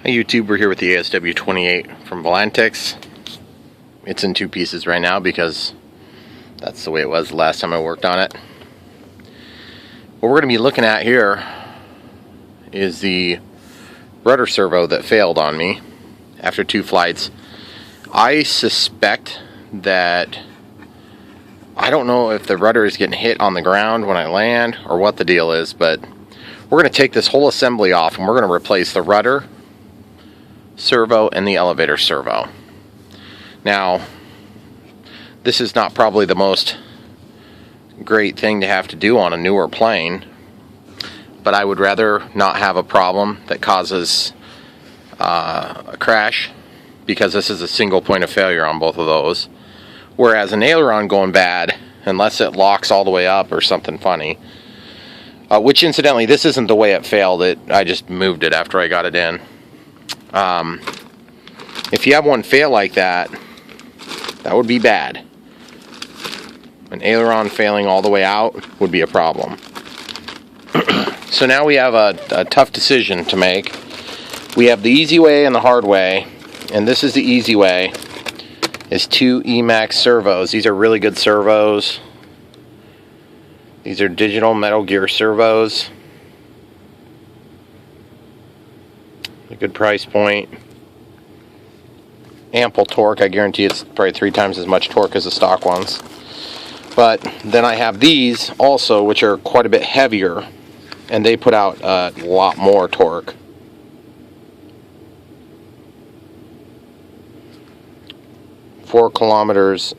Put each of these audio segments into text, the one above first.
Hey YouTube, we're here with the ASW-28 from Volantex. It's in two pieces right now because that's the way it was the last time I worked on it. What we're going to be looking at here is the rudder servo that failed on me after 2 flights. I suspect that, I don't know if the rudder is getting hit on the ground when I land or what the deal is, but we're going to take this whole assembly off and we're going to replace the rudder servo and the elevator servo. Now, this is not probably the most great thing to have to do on a newer plane, but I would rather not have a problem that causes a crash, because this is a single point of failure on both of those. Whereas an aileron going bad, unless it locks all the way up or something funny, which incidentally, this isn't the way it failed. I just moved it after I got it in. If you have one fail like that, that would be bad. An aileron failing all the way out would be a problem. So now we have a tough decision to make. We have the easy way and the hard way, and this is the easy way. Is 2 Emax servos. These are really good servos. These are digital Metal Gear servos. A good price point. Ample torque. I guarantee it's probably 3 times as much torque as the stock ones. But then I have these also, which are quite a bit heavier, and they put out a lot more torque. Four kilograms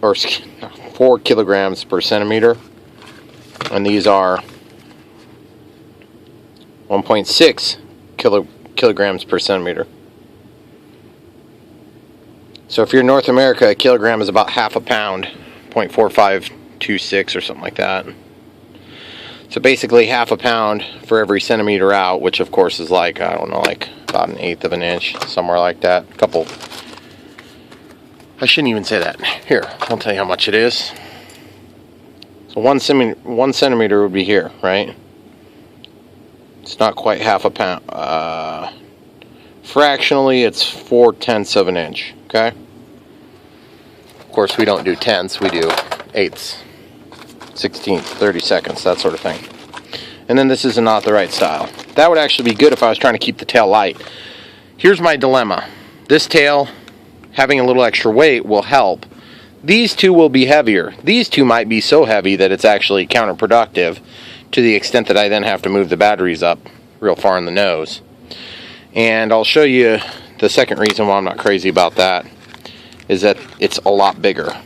per centimeter, and these are 1.6 kilograms per centimeter. So if you're in North America, a kilogram is about half a pound, 0.4526 or something like that. So basically half a pound for every centimeter out, which of course is like, I don't know, like about 1/8 of an inch, somewhere like that. I shouldn't even say that. Here, I'll tell you how much it is. So 1 centimeter would be here, right? It's not quite half a pound. Fractionally, it's 4/10 of an inch, okay? Of course, we don't do tenths, we do eighths, 16ths, 32nds, that sort of thing. And then this is not the right style. That would actually be good if I was trying to keep the tail light. Here's my dilemma. This tail, having a little extra weight, will help. These two will be heavier. These two might be so heavy that it's actually counterproductive, to the extent that I then have to move the batteries up real far in the nose. And I'll show you the second reason why I'm not crazy about that, is that it's a lot bigger.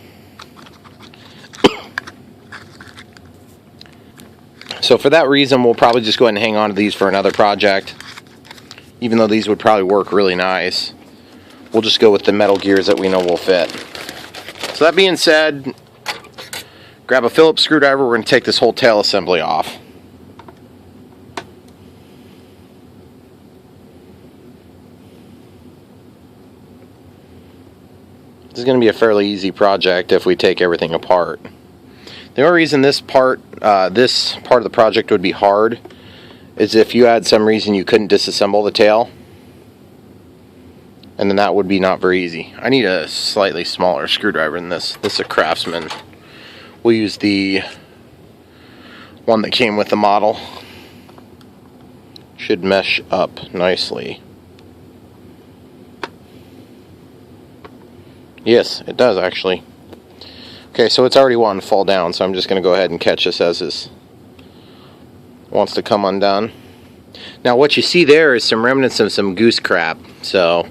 So for that reason, we'll probably just go ahead and hang on to these for another project. Even though these would probably work really nice, we'll just go with the metal gears that we know will fit. So that being said, grab a Phillips screwdriver. We're going to take this whole tail assembly off. This is going to be a fairly easy project if we take everything apart. The only reason this part of the project would be hard is if you had some reason you couldn't disassemble the tail, and then that would be not very easy. I need a slightly smaller screwdriver than this. This is a Craftsman. We'll use the one that came with the model. Should mesh up nicely. Yes, it does actually. Okay, so it's already wanting to fall down, so I'm just going to go ahead and catch this as it wants to come undone. Now what you see there is some remnants of some goose crap, so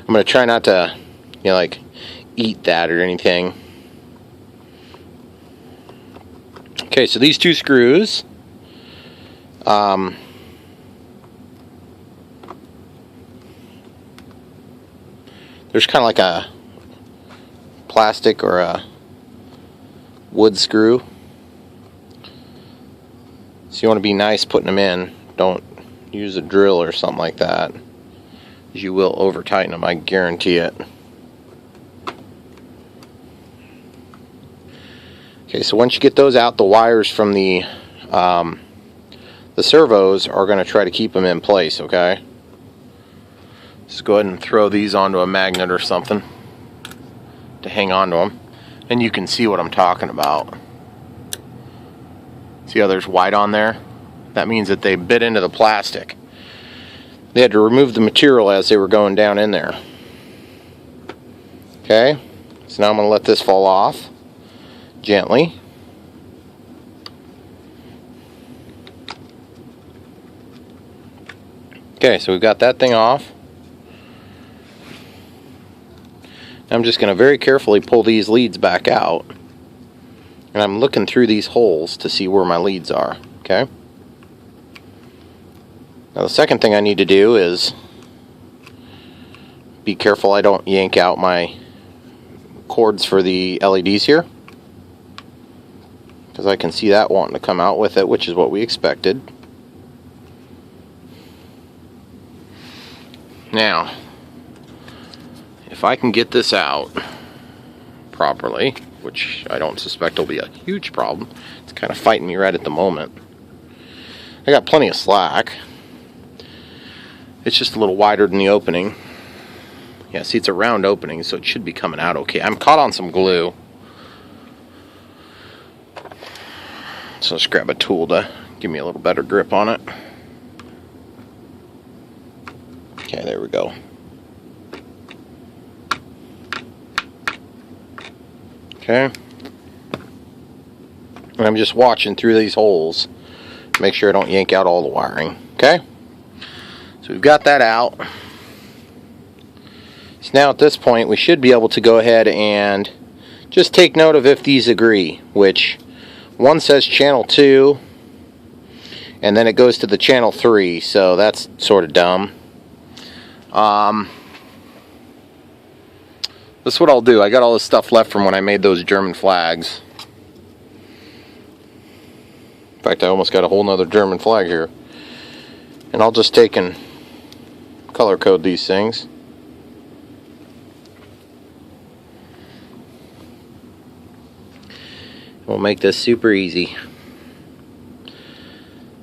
I'm going to try not to, like eat that or anything. Okay, so these 2 screws, there's kind of like a plastic or a wood screw, so you want to be nice putting them in. Don't use a drill or something like that, as you will over tighten them, I guarantee it. Okay, so once you get those out, the wires from the servos are going to try to keep them in place, okay? Just go ahead and throw these onto a magnet or something to hang on to them. And you can see what I'm talking about. See how there's white on there? That means that they bit into the plastic. They had to remove the material as they were going down in there. Okay, so now I'm going to let this fall off gently. Okay, so we've got that thing off. I'm just going to very carefully pull these leads back out. And I'm looking through these holes to see where my leads are. Okay. Now the second thing I need to do is be careful I don't yank out my cords for the LEDs here, because I can see that wanting to come out with it, which is what we expected. Now, if I can get this out properly, which I don't suspect will be a huge problem, it's kind of fighting me right at the moment. I got plenty of slack. It's just a little wider than the opening. Yeah, see, it's a round opening, so it should be coming out okay. I'm caught on some glue. So let's grab a tool to give me a little better grip on it. Okay, there we go. Okay. And I'm just watching through these holes, make sure I don't yank out all the wiring. Okay? So we've got that out. So now at this point we should be able to go ahead and just take note of if these agree, which one says channel 2 and then it goes to the channel 3, so that's sort of dumb. This is what I'll do. I got all this stuff left from when I made those German flags. In fact, I almost got a whole nother German flag here. And I'll just take and color code these things. We'll make this super easy.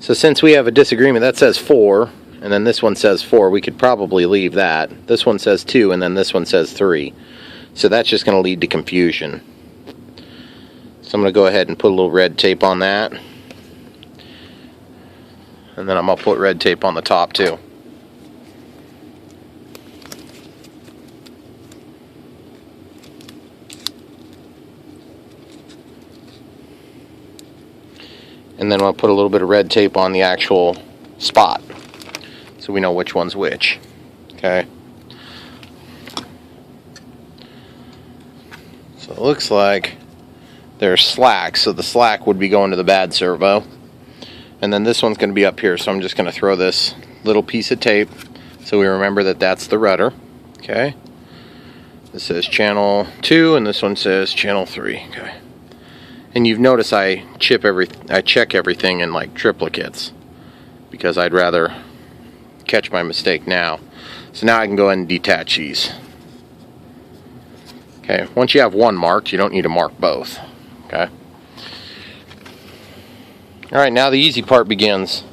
So since we have a disagreement, that says 4, and then this one says 4, we could probably leave that. This one says 2, and then this one says 3. So that's just going to lead to confusion. So I'm going to go ahead and put a little red tape on that. And then I'm going to put red tape on the top too. And then I'll put a little bit of red tape on the actual spot, so we know which one's which. Okay. So it looks like there's slack, so the slack would be going to the bad servo. And then this one's going to be up here, so I'm just going to throw this little piece of tape so we remember that that's the rudder. Okay. This says channel 2 and this one says channel 3. Okay. And you've noticed I check everything in like triplicates because I'd rather catch my mistake now. So now I can go ahead and detach these. Okay, once you have one marked, you don't need to mark both. Okay. Alright, now the easy part begins.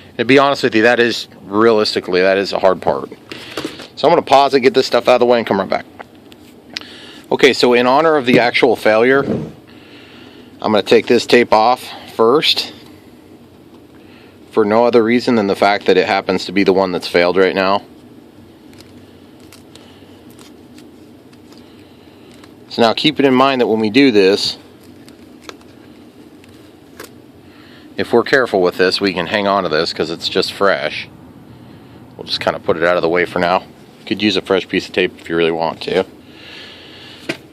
And to be honest with you, that is a hard part. So I'm going to pause it, get this stuff out of the way, and come right back. Okay, so in honor of the actual failure, I'm going to take this tape off first, for no other reason than the fact that it happens to be the one that's failed right now. So now keep it in mind that when we do this, if we're careful with this, we can hang on to this because it's just fresh. We'll just kind of put it out of the way for now. You could use a fresh piece of tape if you really want to.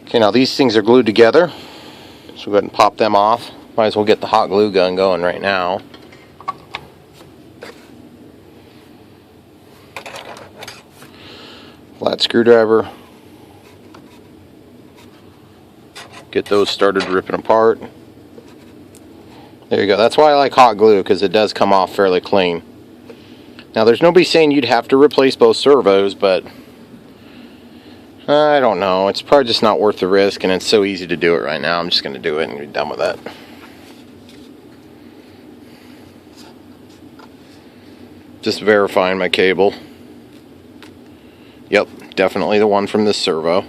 Okay, now these things are glued together. So go ahead and pop them off. Might as well get the hot glue gun going right now. Flat screwdriver. Get those started ripping apart. There you go. That's why I like hot glue, because it does come off fairly clean. Now there's nobody saying you'd have to replace both servos, but I don't know. It's probably just not worth the risk, and it's so easy to do it right now. I'm just going to do it and be done with that. Just verifying my cable. Yep, definitely the one from this servo.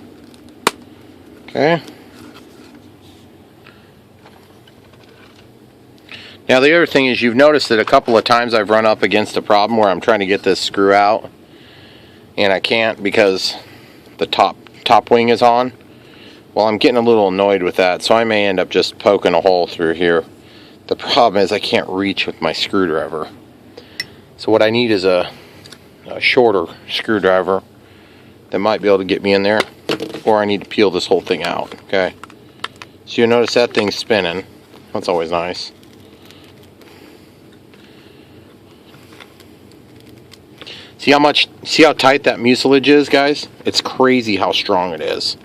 Okay. Now the other thing is, you've noticed that a couple of times I've run up against a problem where I'm trying to get this screw out and I can't because the top wing is on. Well, I'm getting a little annoyed with that, so I may end up just poking a hole through here. The problem is I can't reach with my screwdriver. So what I need is a shorter screwdriver that might be able to get me in there, or I need to peel this whole thing out. Okay. So you'll notice that thing's spinning. That's always nice. See how tight that mucilage is, guys? It's crazy how strong it is.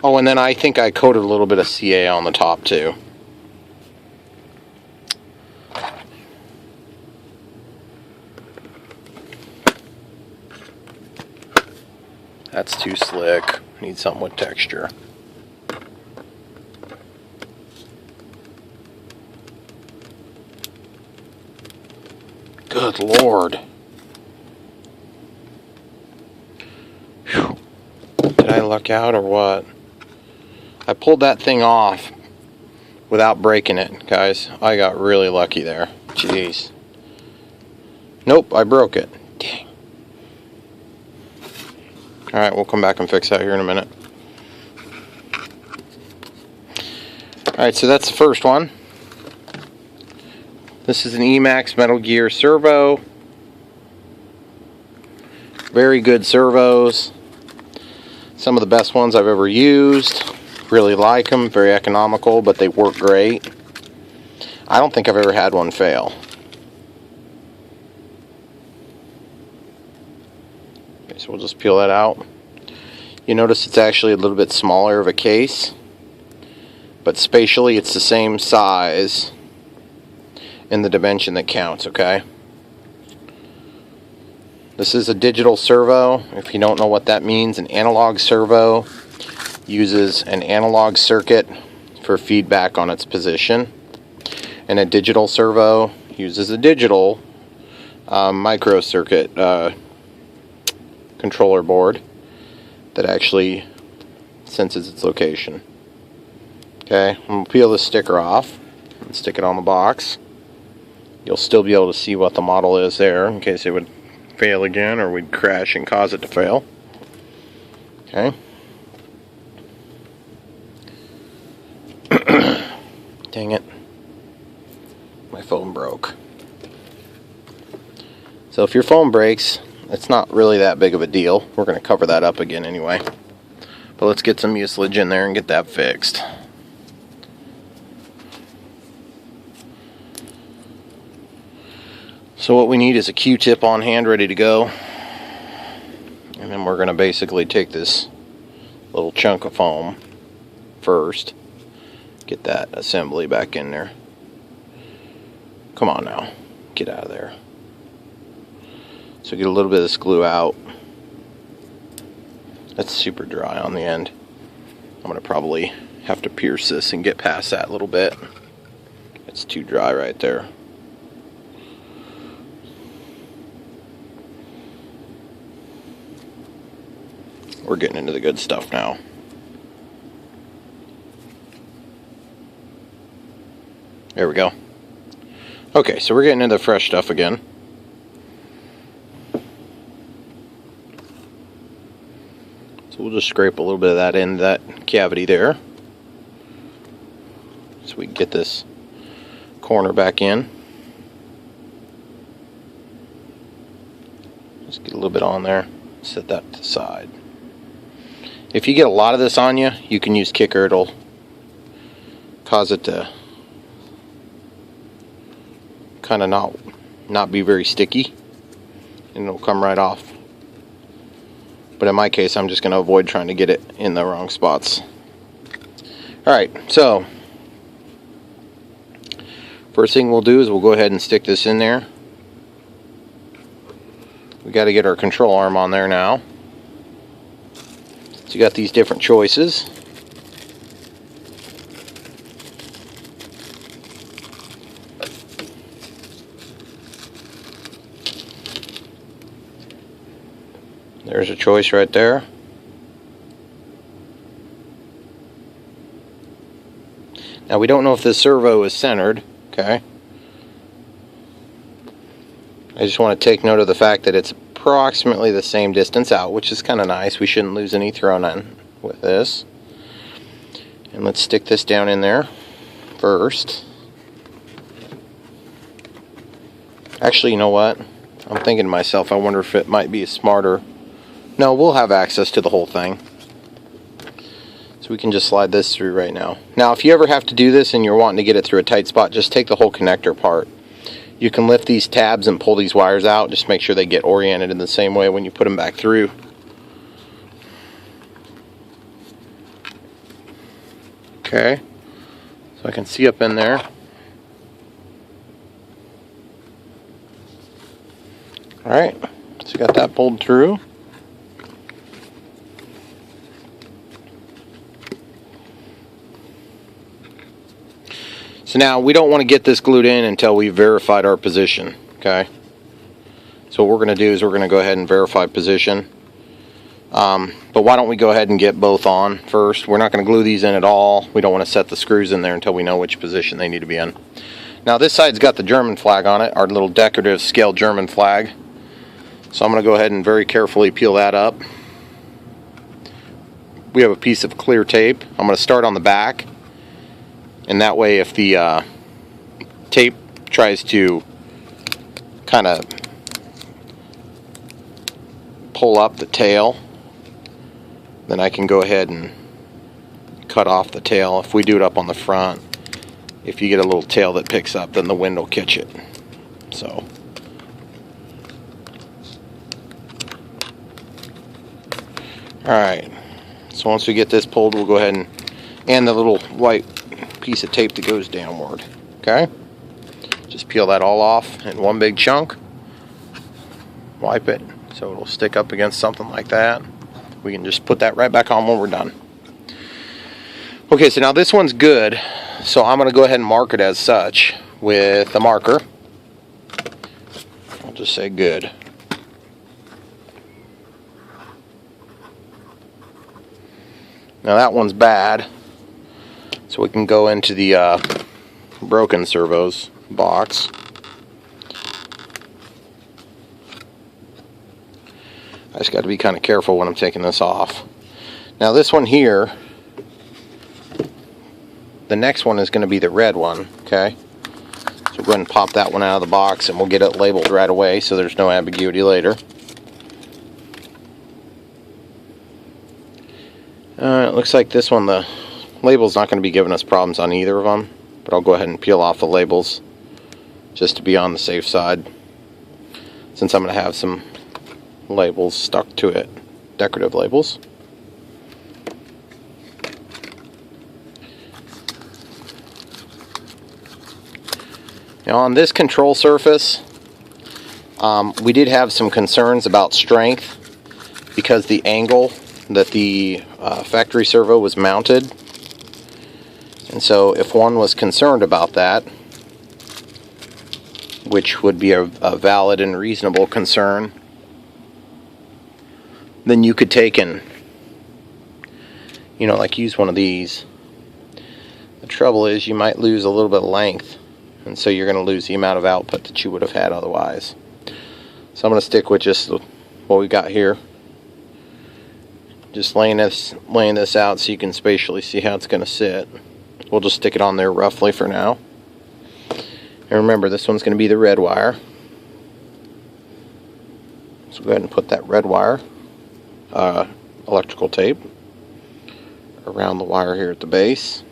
Oh, and then I think I coated a little bit of CA on the top too. That's too slick. Need something with texture. Good Lord. Whew. Did I luck out or what? I pulled that thing off without breaking it, guys. I got really lucky there. Jeez. Nope, I broke it. Dang. Alright, we'll come back and fix that here in a minute. Alright, so that's the first one. This is an Emax Metal Gear servo. Very good servos. Some of the best ones I've ever used. Really like them. Very economical, but they work great. I don't think I've ever had one fail. Okay, so we'll just peel that out. You notice it's actually a little bit smaller of a case, but spatially it's the same size in the dimension that counts, okay? This is a digital servo. If you don't know what that means, an analog servo uses an analog circuit for feedback on its position, and a digital servo uses a digital micro circuit controller board that actually senses its location. Okay, I'm going to peel this sticker off and stick it on the box. You'll still be able to see what the model is there in case it would fail again or we'd crash and cause it to fail. Okay. Dang it. My phone broke. So if your phone breaks, it's not really that big of a deal. We're going to cover that up again anyway. But let's get some mucilage in there and get that fixed. So what we need is a Q-tip on hand ready to go. And then we're going to basically take this little chunk of foam first. Get that assembly back in there. Come on now. Get out of there. So get a little bit of this glue out. That's super dry on the end. I'm going to probably have to pierce this and get past that a little bit. It's too dry right there. We're getting into the good stuff now. There we go. Okay, so we're getting into the fresh stuff again. So we'll just scrape a little bit of that in that cavity there, so we can get this corner back in. Just get a little bit on there. Set that to the side. If you get a lot of this on you, you can use kicker. It'll cause it to kind of not be very sticky, and it'll come right off. But in my case, I'm just going to avoid trying to get it in the wrong spots. Alright, so first thing we'll do is we'll go ahead and stick this in there. We got to get our control arm on there now. So you got these different choices. There's a choice right there. Now we don't know if this servo is centered, okay? I just want to take note of the fact that it's approximately the same distance out, which is kind of nice. We shouldn't lose any thrown on with this. And let's stick this down in there first. Actually, you know what? I'm thinking to myself, I wonder if it might be smarter. No, we'll have access to the whole thing. So we can just slide this through right now. Now, if you ever have to do this and you're wanting to get it through a tight spot, just take the whole connector part. You can lift these tabs and pull these wires out. Just make sure they get oriented in the same way when you put them back through. Okay, so I can see up in there. Alright, so got that pulled through. So now we don't want to get this glued in until we've verified our position, okay? So what we're going to do is we're going to go ahead and verify position. But why don't we go ahead and get both on first? We're not going to glue these in at all. We don't want to set the screws in there until we know which position they need to be in. Now this side's got the German flag on it, our little decorative scale German flag. So I'm going to go ahead and very carefully peel that up. We have a piece of clear tape. I'm going to start on the back. And that way if the tape tries to kind of pull up the tail, then I can go ahead and cut off the tail. If we do it up on the front, if you get a little tail that picks up, then the wind will catch it. So alright, so once we get this pulled, we'll go ahead and the little white piece of tape that goes downward. Okay, just peel that all off in one big chunk, wipe it so it'll stick up against something like that. We can just put that right back on when we're done. Okay, so now this one's good, so I'm going to go ahead and mark it as such with a marker. I'll just say good. Now that one's bad, so we can go into the broken servos box. I just got to be kind of careful when I'm taking this off. Now this one here, the next one is going to be the red one, okay? So we'll go ahead and pop that one out of the box and we'll get it labeled right away so there's no ambiguity later. It looks like this one, the label's not going to be giving us problems on either of them, but I'll go ahead and peel off the labels just to be on the safe side, since I'm going to have some labels stuck to it, decorative labels. Now on this control surface, we did have some concerns about strength because the angle that the factory servo was mounted. And so if one was concerned about that, which would be a valid and reasonable concern, then you could take and, like use one of these. The trouble is you might lose a little bit of length, and so you're going to lose the amount of output that you would have had otherwise. So I'm going to stick with just what we got here. Just laying this out so you can spatially see how it's going to sit. We'll just stick it on there roughly for now. And remember, this one's going to be the red wire. So go ahead and put that red wire, electrical tape, around the wire here at the base.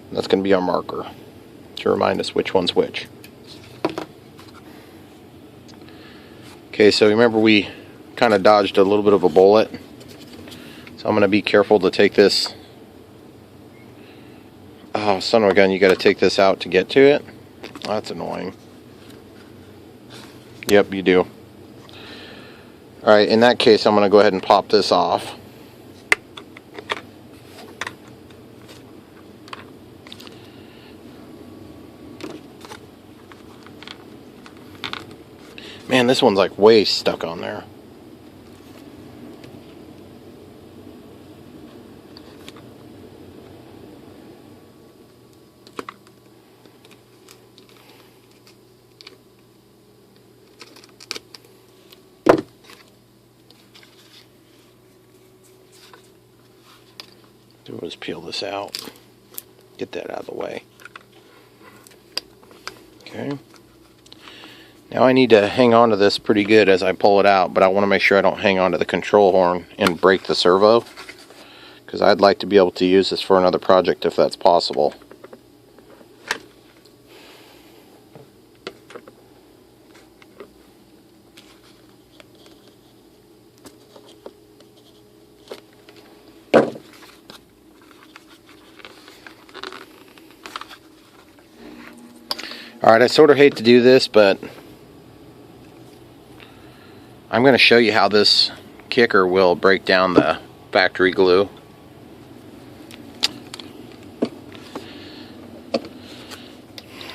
And that's going to be our marker to remind us which one's which. Okay, so remember we kind of dodged a little bit of a bullet, so I'm going to be careful to take this. Oh, son of a gun, you got to take this out to get to it. That's annoying. Yep, you do. Alright, in that case I'm going to go ahead and pop this off. Man, this one's like way stuck on there. do is peel this out, get that out of the way. Okay. Now I need to hang on to this pretty good as I pull it out, but I want to make sure I don't hang on to the control horn and break the servo, because I'd like to be able to use this for another project if that's possible. Alright, I sort of hate to do this, but I'm going to show you how this kicker will break down the factory glue.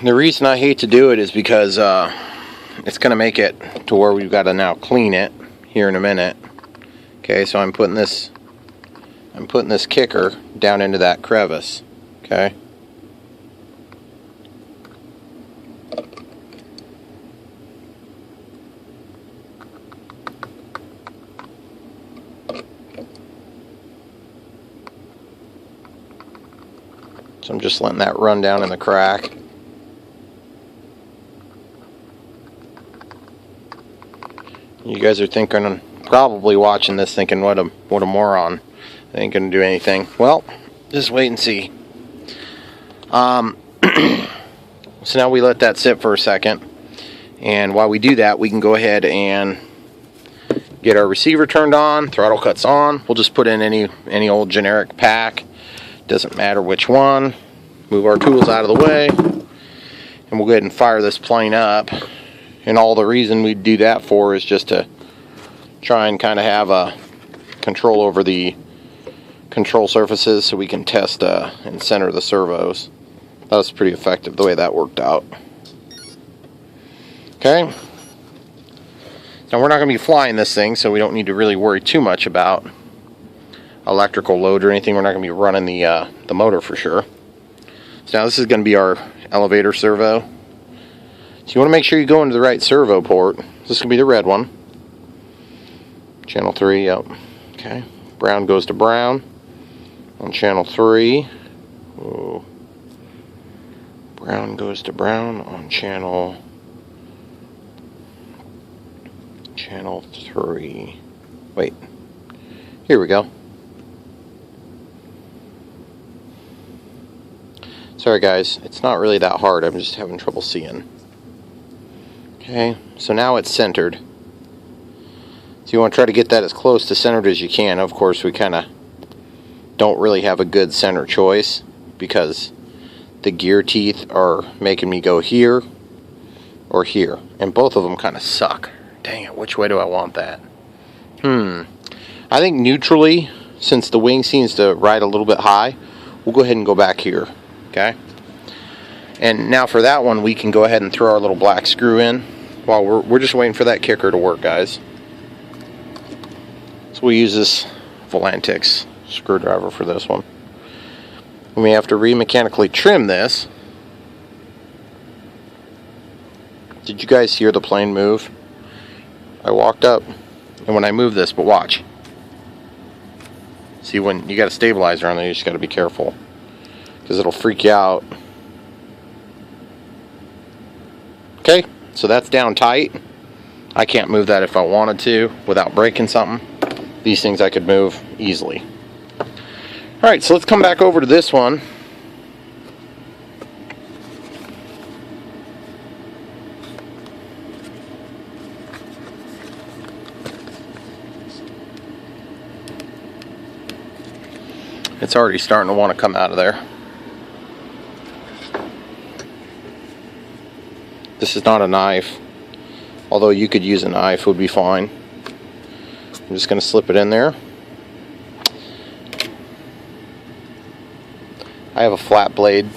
The reason I hate to do it is because it's going to make it to where we've got to now clean it here in a minute. Okay, so I'm putting this kicker down into that crevice. Okay. So I'm just letting that run down in the crack. You guys are thinking, probably watching this thinking, what a moron. They ain't gonna do anything. Well, just wait and see. So now we let that sit for a second, and while we do that, we can go ahead and get our receiver turned on, throttle cuts on. We'll just put in any old generic pack. Doesn't matter which one. Move our tools out of the way, and we'll go ahead and fire this plane up. And all the reason we do that for is just to try and kind of have a control over the control surfaces, so we can test and center the servos. That was pretty effective the way that worked out. Okay. Now we're not going to be flying this thing, so we don't need to really worry too much about electrical load or anything. We're not going to be running the motor for sure. So now this is going to be our elevator servo. So you want to make sure you go into the right servo port. This is going to be the red one. Channel 3, yep. Okay. Brown goes to brown on channel 3. Whoa. Brown goes to brown on channel 3. Wait. Here we go. Sorry guys, it's not really that hard. I'm just having trouble seeing. Okay, so now it's centered. So you want to try to get that as close to centered as you can. Of course, we kind of don't really have a good center choice because the gear teeth are making me go here or here. And both of them kind of suck. Dang it, which way do I want that? I think neutrally, since the wing seems to ride a little bit high, we'll go ahead and go back here. Okay, and now for that one, we can go ahead and throw our little black screw in while we're just waiting for that kicker to work, guys. So we'll use this Volantex screwdriver for this one. We may have to re-mechanically trim this. Did you guys hear the plane move? I walked up, and when I move this, but watch. See, when you got a stabilizer on there, you just got to be careful, because it'll freak you out. Okay, so that's down tight. I can't move that if I wanted to without breaking something. These things I could move easily. Alright, so let's come back over to this one. It's already starting to want to come out of there. This is not a knife, although you could use a knife, would be fine. I'm just going to slip it in there. I have a flat blade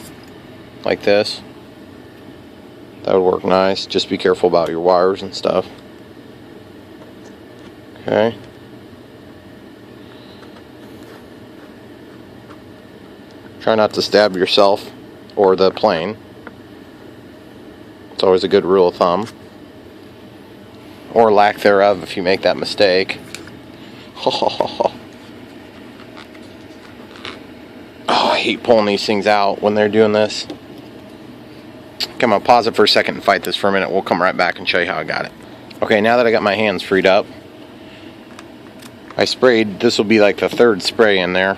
like this. That would work nice. Just be careful about your wires and stuff. Okay. Try not to stab yourself or the plane. It's always a good rule of thumb. Or lack thereof if you make that mistake. I hate pulling these things out when they're doing this. Okay, I'm going to pause it for a second and fight this for a minute. We'll come right back and show you how I got it. Okay, now that I got my hands freed up, I sprayed, this will be like the third spray in there.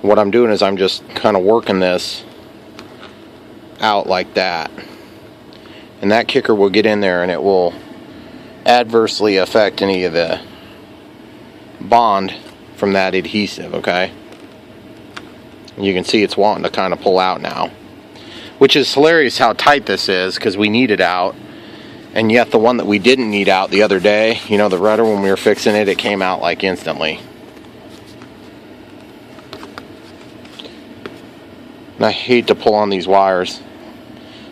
What I'm doing is I'm just kind of working this out like that. And that kicker will get in there and it will adversely affect any of the bond from that adhesive, okay? And you can see it's wanting to kind of pull out now. Which is hilarious how tight this is, because we need it out. And yet the one that we didn't need out the other day, you know, the rudder, when we were fixing it, it came out like instantly. And I hate to pull on these wires.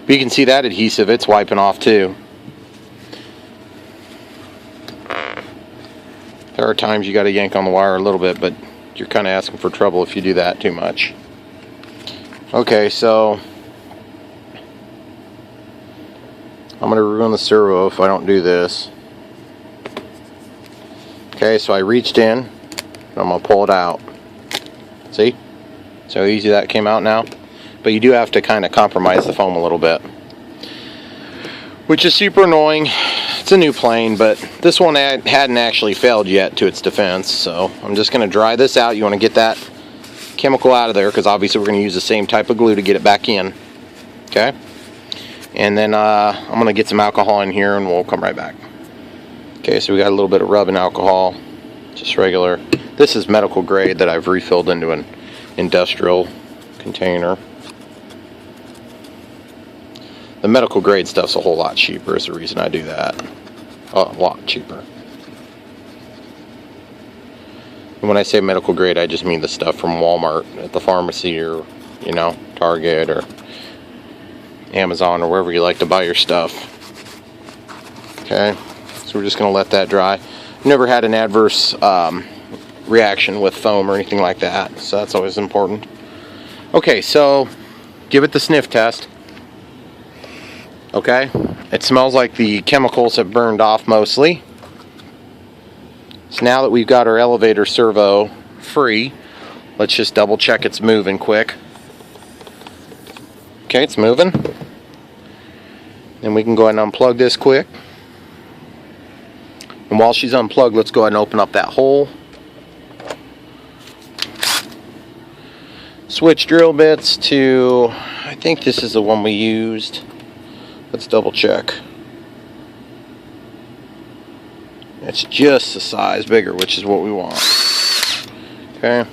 But you can see that adhesive, it's wiping off too. There are times you got to yank on the wire a little bit, but you're kind of asking for trouble if you do that too much. Okay, so I'm going to ruin the servo if I don't do this. Okay, so I reached in, and I'm going to pull it out. See? So easy that came out now. But you do have to kind of compromise the foam a little bit, which is super annoying. It's a new plane, but this one hadn't actually failed yet, to its defense. So I'm just going to dry this out. You want to get that chemical out of there, because obviously we're going to use the same type of glue to get it back in. Okay? And then I'm going to get some alcohol in here and we'll come right back. Okay, so we got a little bit of rubbing alcohol, just regular. This is medical grade that I've refilled into an industrial container. The medical grade stuff's a whole lot cheaper, is the reason I do that. A lot cheaper. And when I say medical grade, I just mean the stuff from Walmart at the pharmacy, or, you know, Target or Amazon or wherever you like to buy your stuff. Okay, so we're just going to let that dry. I've never had an adverse reaction with foam or anything like that, so that's always important. Okay, so give it the sniff test. Okay, it smells like the chemicals have burned off mostly. So now that we've got our elevator servo free, let's just double check it's moving quick. Okay, it's moving. Then we can go ahead and unplug this quick. And while she's unplugged, let's go ahead and open up that hole. Switch drill bits to, I think this is the one we used. Let's double check. It's just the size bigger, which is what we want. Okay.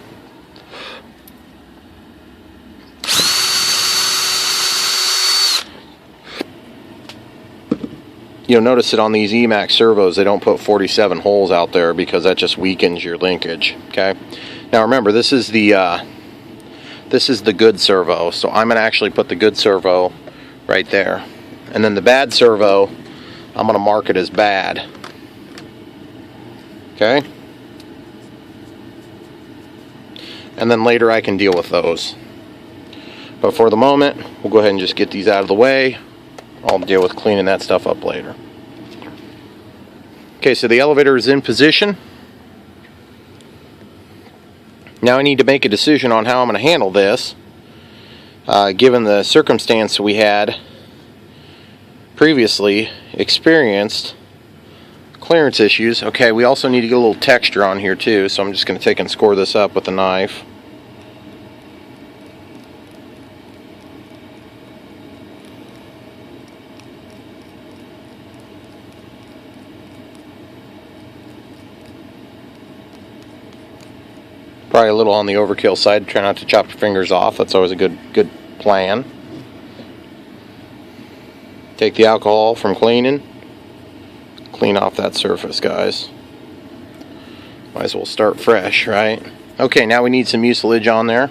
You'll notice that on these Emax servos, they don't put 47 holes out there because that just weakens your linkage. Okay. Now remember, this is the good servo, so I'm going to actually put the good servo right there. And then the bad servo, I'm going to mark it as bad. Okay? And then later I can deal with those. But for the moment, we'll go ahead and just get these out of the way. I'll deal with cleaning that stuff up later. Okay, so the elevator is in position. Now I need to make a decision on how I'm going to handle this. Given the circumstance we had previously experienced clearance issues. Okay, we also need to get a little texture on here too, so I'm just going to take and score this up with a knife. Probably a little on the overkill side. Try not to chop your fingers off. That's always a good plan. Take the alcohol from cleaning. Clean off that surface, guys. Might as well start fresh, right? Okay, now we need some mucilage on there.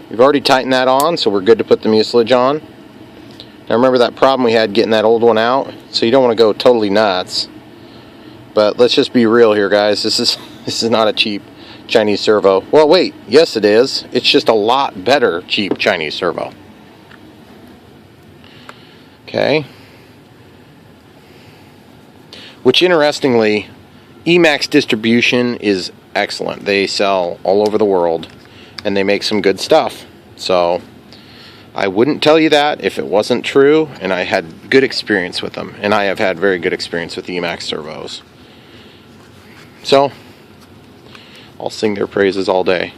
We've already tightened that on, so we're good to put the mucilage on. Now remember that problem we had getting that old one out? So you don't want to go totally nuts. But let's just be real here, guys. This is not a cheap Chinese servo. Well, wait. Yes, it is. It's just a lot better cheap Chinese servo. Okay. Which, interestingly, Emacs distribution is excellent. They sell all over the world, and they make some good stuff. So I wouldn't tell you that if it wasn't true, and I had good experience with them, and I have had very good experience with the Emacs servos. So I'll sing their praises all day.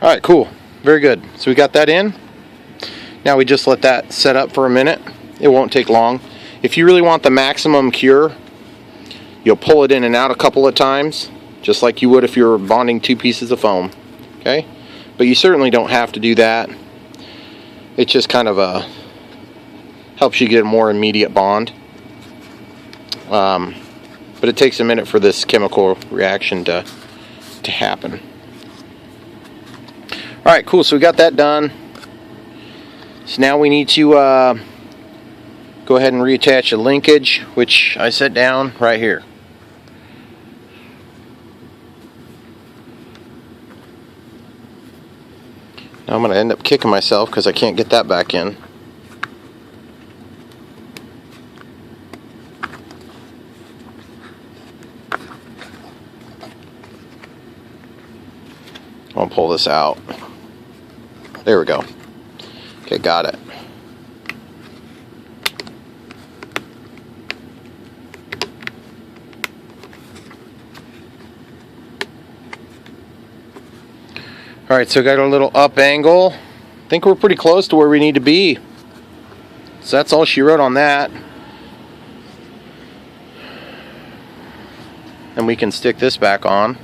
Alright, cool. Very good. So we got that in. Now we just let that set up for a minute. It won't take long. If you really want the maximum cure, you'll pull it in and out a couple of times, just like you would if you were bonding two pieces of foam. Okay? But you certainly don't have to do that. It just kind of helps you get a more immediate bond. But it takes a minute for this chemical reaction to happen. Alright, cool. So we got that done. So now we need to go ahead and reattach a linkage, which I set down right here. Now I'm going to end up kicking myself because I can't get that back in. I'll pull this out. There we go. Okay, got it. Alright, so got a little up angle. I think we're pretty close to where we need to be. So that's all she wrote on that. And we can stick this back on.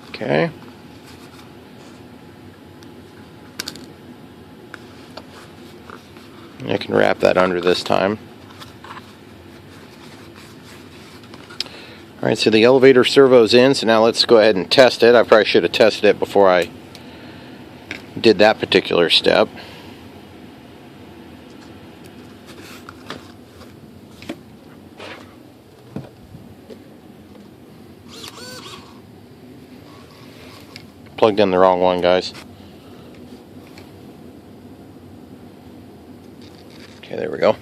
Okay. I can wrap that under this time. Alright, so the elevator servo's in, so now let's go ahead and test it. I probably should have tested it before I did that particular step. Plugged in the wrong one, guys. Okay, there we go.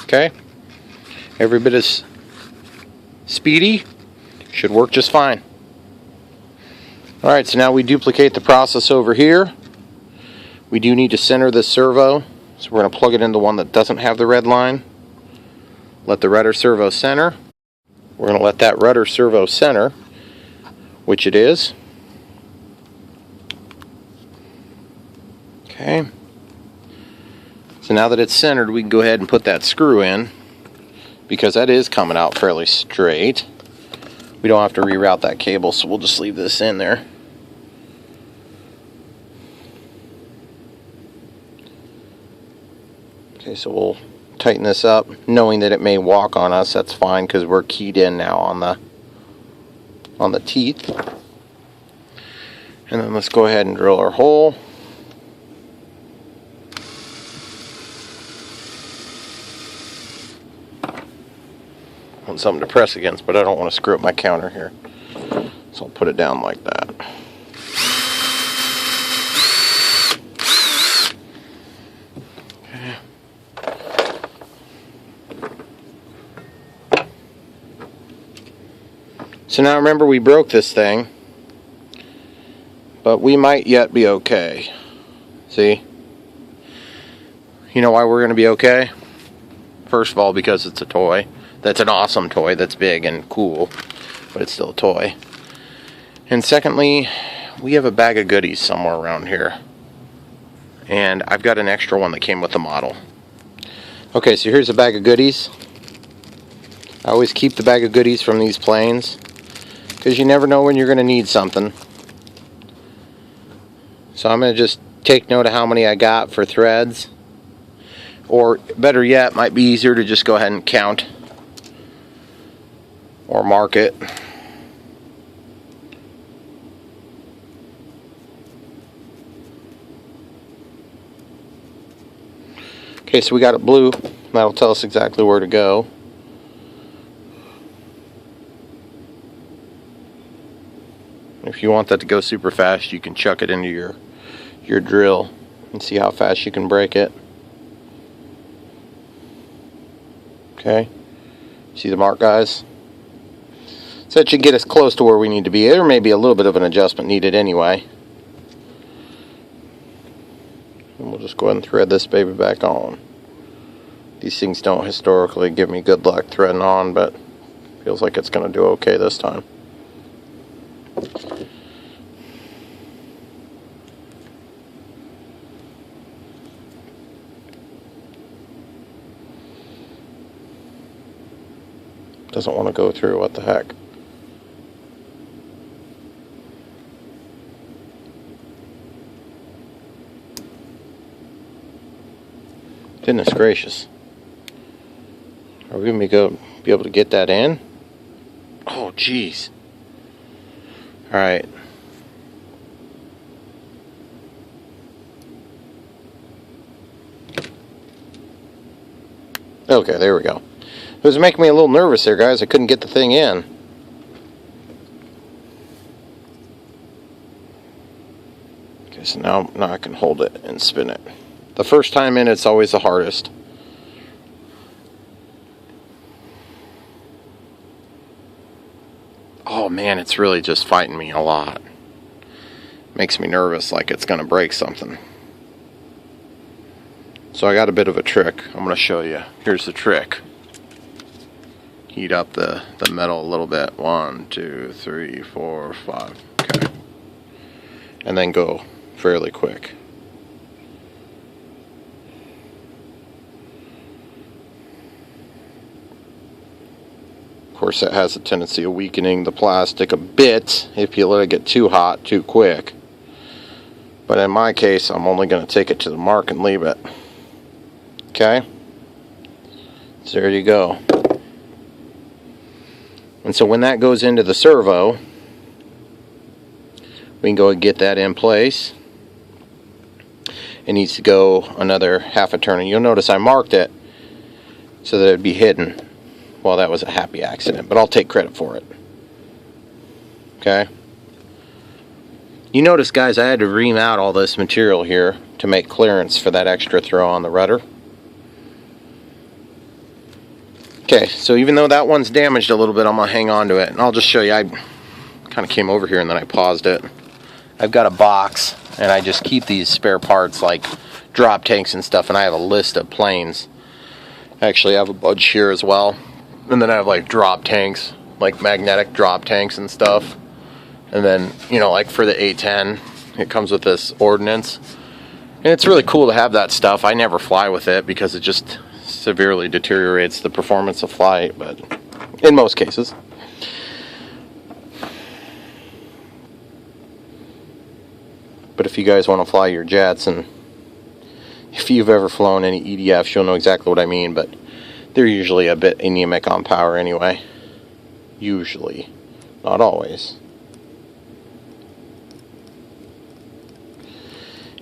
Okay, every bit is speedy, should work just fine. Alright, so now we duplicate the process over here. We do need to center this servo, so we're going to plug it into one that doesn't have the red line. Let the rudder servo center. We're going to let that rudder servo center, which it is. Okay. So now that it's centered, we can go ahead and put that screw in, because that is coming out fairly straight. We don't have to reroute that cable, so we'll just leave this in there. Okay, so we'll tighten this up, knowing that it may walk on us. That's fine, because we're keyed in now on the teeth. And then let's go ahead and drill our hole. I want something to press against, but I don't want to screw up my counter here. So I'll put it down like that. So now remember, we broke this thing, but we might yet be okay. See? You know why we're going to be okay? First of all, because it's a toy. That's an awesome toy that's big and cool, but it's still a toy. And secondly, we have a bag of goodies somewhere around here. And I've got an extra one that came with the model. Okay, so here's a bag of goodies. I always keep the bag of goodies from these planes, because you never know when you're going to need something. So I'm going to just take note of how many I got for threads. Or better yet, might be easier to just go ahead and count or mark it. Okay, so we got it blue. That'll tell us exactly where to go. If you want that to go super fast, you can chuck it into your drill and see how fast you can break it. Okay, see the mark, guys? So that should get us close to where we need to be. There may be a little bit of an adjustment needed anyway. And we'll just go ahead and thread this baby back on. These things don't historically give me good luck threading on, but feels like it's going to do okay this time. Doesn't want to go through, what the heck. Goodness gracious. Are we going to be able to get that in? Oh, jeez. Alright. Okay, there we go. It was making me a little nervous there, guys. I couldn't get the thing in. Okay, so now I can hold it and spin it. The first time in, it's always the hardest. Oh man, it's really just fighting me a lot. Makes me nervous, like it's going to break something. So I got a bit of a trick I'm going to show you. Here's the trick. Heat up the metal a little bit. 1, 2, 3, 4, 5. Okay. And then go fairly quick. Of course, that has a tendency of weakening the plastic a bit if you let it get too hot too quick. But in my case, I'm only going to take it to the mark and leave it. Okay? So there you go. And so when that goes into the servo, we can go and get that in place. It needs to go another half a turn. And you'll notice I marked it so that it would be hidden. Well, that was a happy accident, but I'll take credit for it. Okay? You notice, guys, I had to ream out all this material here to make clearance for that extra throw on the rudder. Okay, so even though that one's damaged a little bit, I'm going to hang on to it. And I'll just show you. I kind of came over here and then I paused it. I've got a box, and I just keep these spare parts like drop tanks and stuff, and I have a list of planes. Actually, I have a bunch here as well. And then I have like drop tanks, like magnetic drop tanks and stuff. And then, you know, like for the A10, it comes with this ordnance. And it's really cool to have that stuff. I never fly with it because it just severely deteriorates the performance of flight, but in most cases. But if you guys want to fly your jets, and if you've ever flown any EDFs, you'll know exactly what I mean, but they're usually a bit anemic on power anyway. Usually. Not always.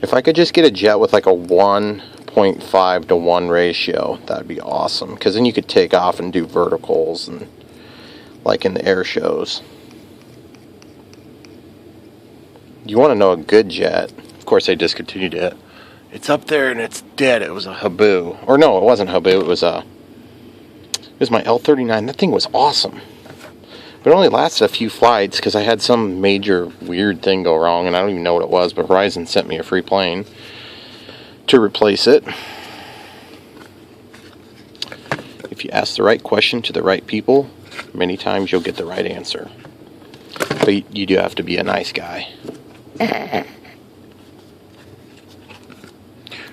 If I could just get a jet with like a 1.5 to 1 ratio, that'd be awesome. Because then you could take off and do verticals, and like in the air shows. You want to know a good jet. Of course, they discontinued it. It's up there and it's dead. It was a Habu. Or no, it wasn't Habu. It was my L39. That thing was awesome. But it only lasted a few flights because I had some major weird thing go wrong, and I don't even know what it was, but Horizon sent me a free plane to replace it. If you ask the right question to the right people, many times you'll get the right answer. But you do have to be a nice guy.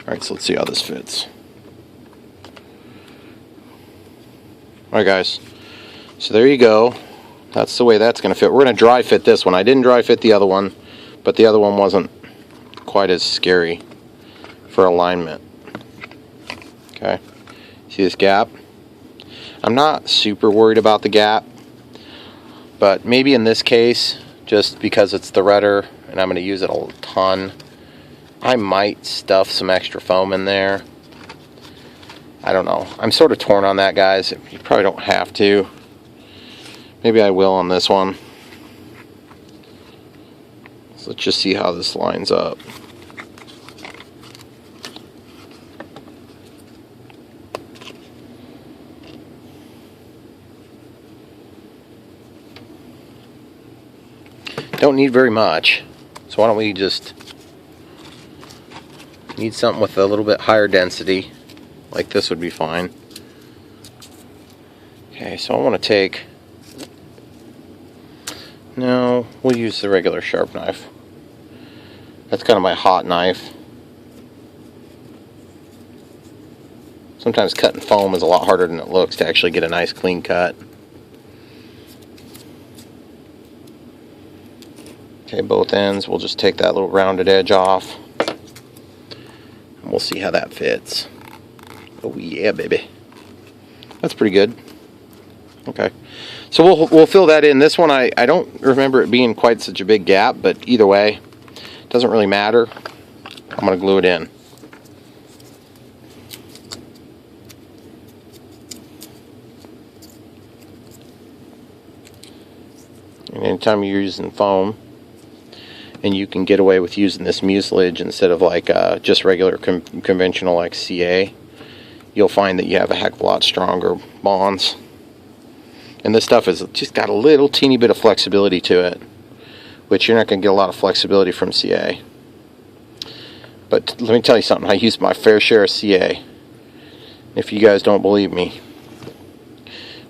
Alright, so let's see how this fits. Alright guys, so there you go. That's the way that's going to fit. We're going to dry fit this one. I didn't dry fit the other one, but the other one wasn't quite as scary for alignment. Okay, see this gap? I'm not super worried about the gap, but maybe in this case, just because it's the rudder and I'm going to use it a ton, I might stuff some extra foam in there I don't know. I'm sort of torn on that, guys. You probably don't have to. Maybe I will on this one. So let's just see how this lines up. Don't need very much. So why don't we just need something with a little bit higher density. Like this would be fine. Okay, so I want to take... No, we'll use the regular sharp knife. That's kind of my hot knife. Sometimes cutting foam is a lot harder than it looks to actually get a nice clean cut. Okay, both ends. We'll just take that little rounded edge off. And we'll see how that fits. Oh yeah, baby. That's pretty good. Okay. So we'll fill that in. This one, I don't remember it being quite such a big gap, but either way, it doesn't really matter. I'm going to glue it in. And anytime you're using foam, and you can get away with using this mucilage instead of like just regular conventional like CA, you'll find that you have a heck of a lot stronger bonds. And this stuff has just got a little teeny bit of flexibility to it, which you're not going to get a lot of flexibility from CA. But let me tell you something, I use my fair share of CA. If you guys don't believe me,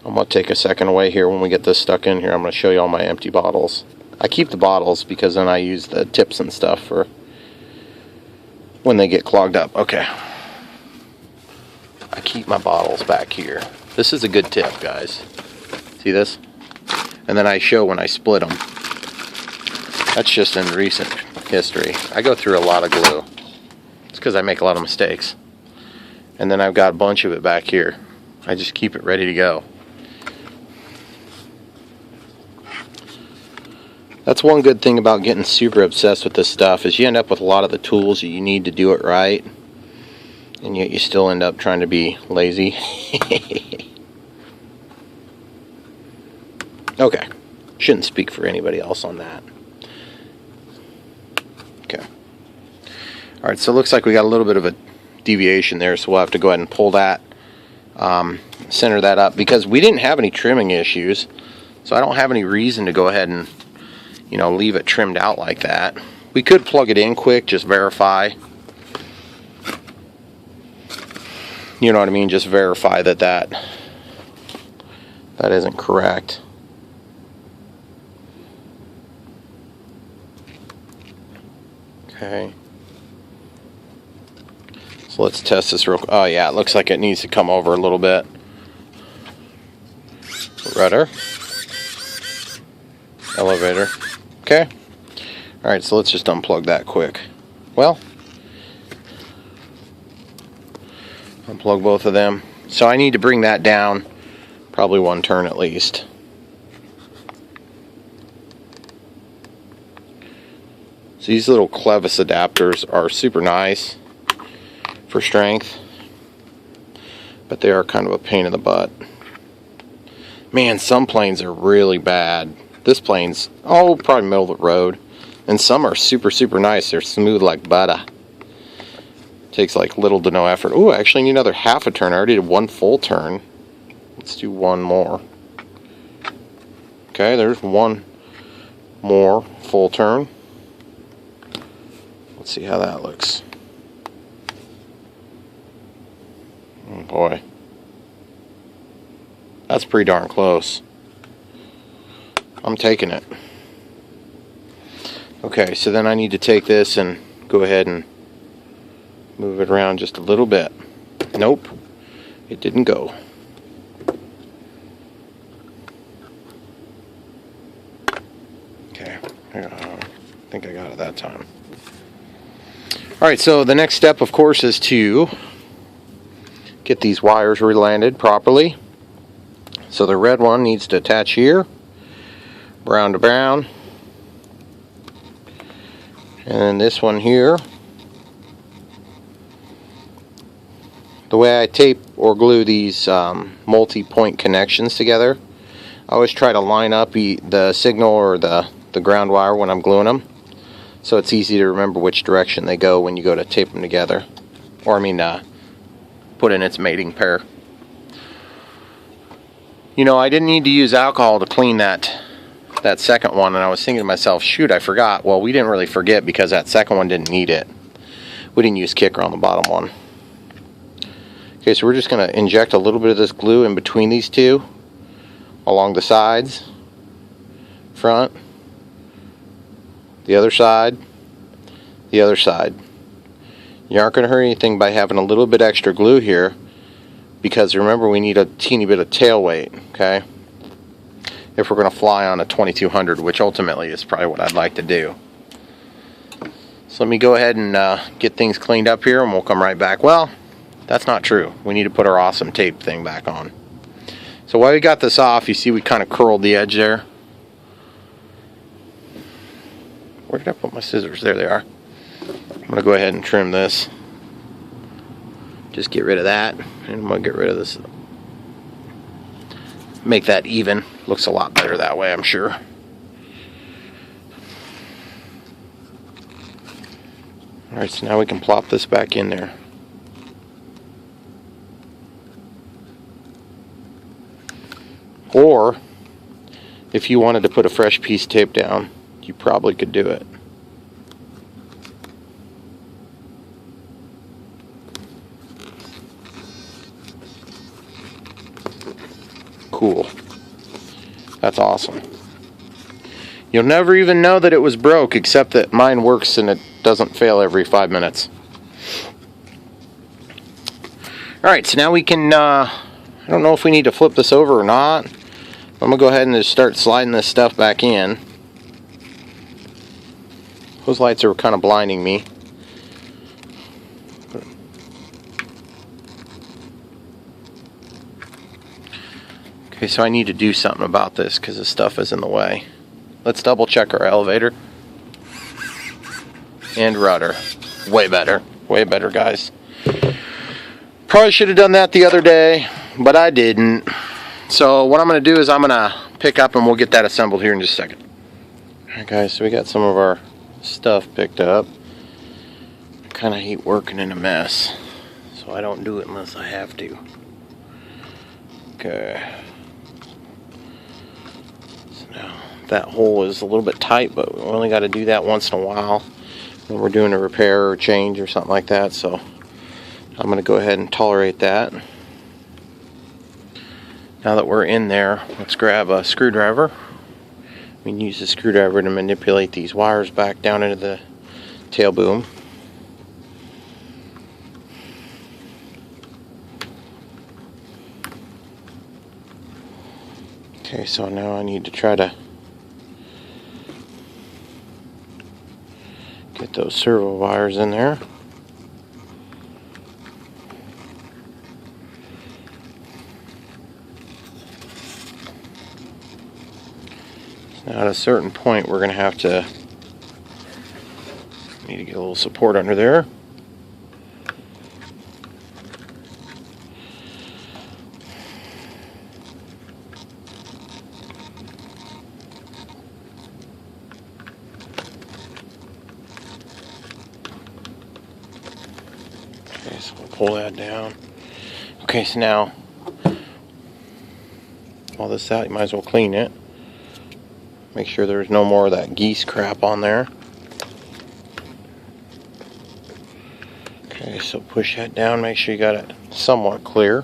I'm going to take a second away here when we get this stuck in here. I'm going to show you all my empty bottles. I keep the bottles because then I use the tips and stuff for when they get clogged up. Okay. I keep my bottles back here. This is a good tip, guys. See this? And then I show when I split them. That's just in recent history. I go through a lot of glue. It's because I make a lot of mistakes. And then I've got a bunch of it back here. I just keep it ready to go. That's one good thing about getting super obsessed with this stuff, is you end up with a lot of the tools that you need to do it right, and yet you still end up trying to be lazy. Okay, shouldn't speak for anybody else on that. Okay. Alright, so it looks like we got a little bit of a deviation there, so we'll have to go ahead and pull that, center that up, because we didn't have any trimming issues, so I don't have any reason to go ahead and, you know, leave it trimmed out like that. We could plug it in quick, just verify. You know what I mean? Just verify that isn't correct. Okay. So let's test this real quick. Oh yeah, it looks like it needs to come over a little bit. Rudder. Elevator. Okay. Alright, so let's just unplug that quick. Well, unplug both of them. So I need to bring that down probably one turn at least. So these little clevis adapters are super nice for strength, but they are kind of a pain in the butt. Man, some planes are really bad. This plane's, probably middle of the road. And some are super, super nice. They're smooth like butter. Takes like little to no effort. Oh, I actually need another half a turn. I already did one full turn. Let's do one more. Okay, there's one more full turn. Let's see how that looks. Oh boy. That's pretty darn close. I'm taking it. Okay, so then I need to take this and go ahead and move it around just a little bit. Nope, it didn't go. Okay, I think I got it that time. Alright, so the next step, of course, is to get these wires relanded properly. So the red one needs to attach here, brown to brown, and then this one here. The way I tape or glue these multi-point connections together, I always try to line up the signal or the ground wire when I'm gluing them, so it's easy to remember which direction they go when you go to tape them together, or put in its mating pair. You know, I didn't need to use alcohol to clean that second one, and I was thinking to myself, shoot, I forgot. Well, we didn't really forget because that second one didn't need it. We didn't use kicker on the bottom one. Okay, so we're just going to inject a little bit of this glue in between these two, along the sides, front, the other side, the other side. You aren't going to hurt anything by having a little bit extra glue here, because remember, we need a teeny bit of tail weight, okay, if we're going to fly on a 2200, which ultimately is probably what I'd like to do. So let me go ahead and get things cleaned up here, and we'll come right back. Well, that's not true. We need to put our awesome tape thing back on. So while we got this off, you see we kind of curled the edge there. Where did I put my scissors? There they are. I'm going to go ahead and trim this. Just get rid of that, and I'm going to get rid of this. Make that even. Looks a lot better that way, I'm sure. Alright, so now we can plop this back in there. Or, if you wanted to put a fresh piece of tape down, you probably could do it. Cool. That's awesome. You'll never even know that it was broke, except that mine works and it doesn't fail every 5 minutes. Alright, so now we can, I don't know if we need to flip this over or not. I'm going to go ahead and just start sliding this stuff back in. Those lights are kind of blinding me. Okay, so I need to do something about this because this stuff is in the way. Let's double check our elevator. And rudder. Way better. Way better, guys. Probably should have done that the other day, but I didn't. So what I'm going to do is I'm going to pick up and we'll get that assembled here in just a second. Alright guys, so we got some of our stuff picked up. I kind of hate working in a mess, so I don't do it unless I have to. Okay. So now that hole is a little bit tight, but we only got to do that once in a while when we're doing a repair or change or something like that, so I'm going to go ahead and tolerate that. Now that we're in there, let's grab a screwdriver. We can use the screwdriver to manipulate these wires back down into the tail boom. Okay, so now I need to try to get those servo wires in there. Now at a certain point we're going to have to need to get a little support under there. Okay, so we'll pull that down. Okay, so now all this out, you might as well clean it. Make sure there's no more of that geese crap on there. Okay, so push that down, make sure you got it somewhat clear.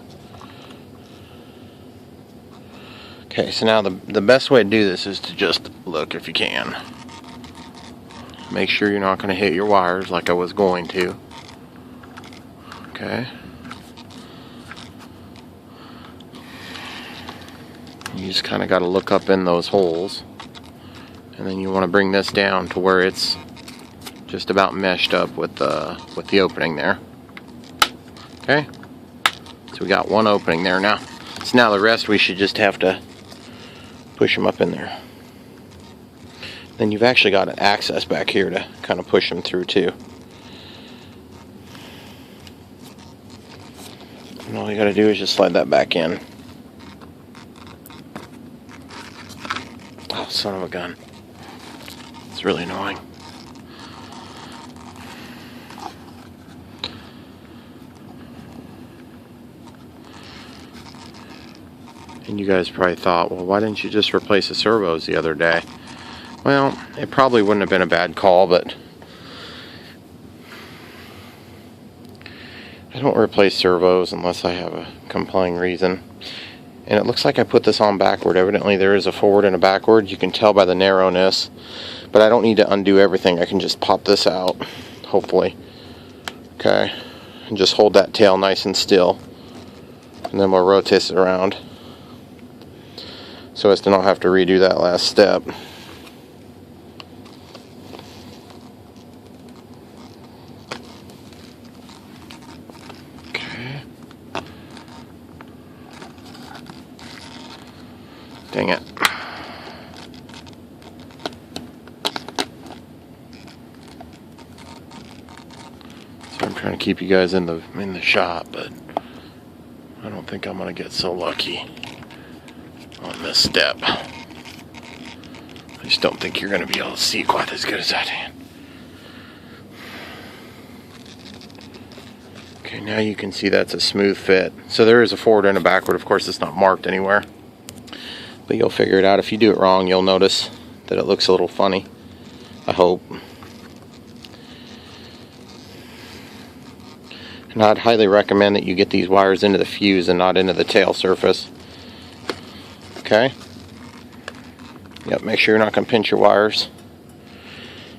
Okay, so now the best way to do this is to just look if you can. Make sure you're not going to hit your wires like I was going to. Okay. You just kind of got to look up in those holes. And then you want to bring this down to where it's just about meshed up with the opening there. Okay, so we got one opening there now. So now the rest we should just have to push them up in there. Then you've actually got an access back here to kind of push them through too. And all you gotta do is just slide that back in. Oh, son of a gun. It's really annoying. And you guys probably thought, well, why didn't you just replace the servos the other day? Well, it probably wouldn't have been a bad call, but I don't replace servos unless I have a compelling reason. And it looks like I put this on backward. Evidently there is a forward and a backward. You can tell by the narrowness. But I don't need to undo everything. I can just pop this out, hopefully. Okay. And just hold that tail nice and still. And then we'll rotate it around, so as to not have to redo that last step. Okay. Dang it. So I'm trying to keep you guys in the shot, but I don't think I'm gonna get so lucky on this step. I just don't think you're going to be able to see quite as good as I can. Okay, now you can see that's a smooth fit. So there is a forward and a backward. Of course, it's not marked anywhere, but you'll figure it out. If you do it wrong, you'll notice that it looks a little funny, I hope. And I'd highly recommend that you get these wires into the fuse and not into the tail surface. Okay. Yep, make sure you're not going to pinch your wires.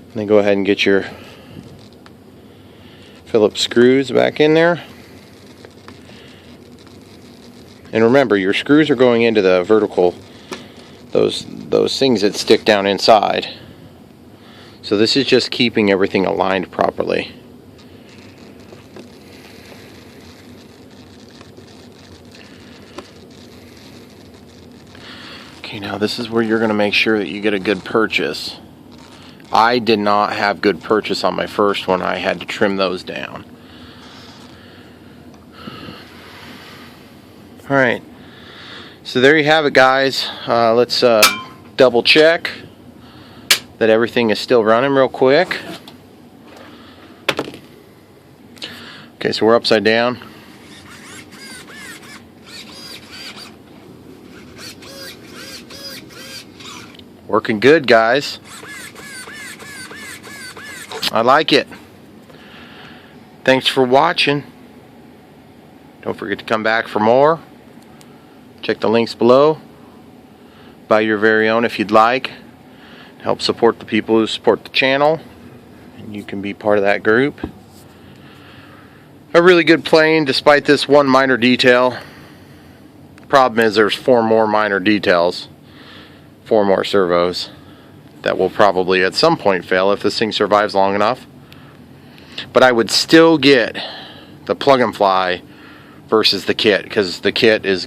And then go ahead and get your Phillips screws back in there. And remember, your screws are going into the vertical, those things that stick down inside. So this is just keeping everything aligned properly. Okay, now this is where you're going to make sure that you get a good purchase. I did not have good purchase on my first one. I had to trim those down. Alright, so there you have it, guys. Let's double check that everything is still running real quick. Okay, so we're upside down. Working good, guys. I like it. Thanks for watching. Don't forget to come back for more. Check the links below. Buy your very own if you'd like. Help support the people who support the channel. And you can be part of that group. A really good plane despite this one minor detail. Problem is there's 4 more minor details. 4 more servos that will probably at some point fail if this thing survives long enough. But I would still get the plug and fly versus the kit, because the kit is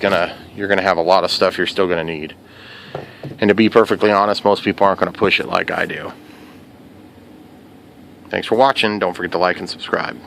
you're gonna have a lot of stuff you're still gonna need. And to be perfectly honest, most people aren't gonna push it like I do. Thanks for watching. Don't forget to like and subscribe.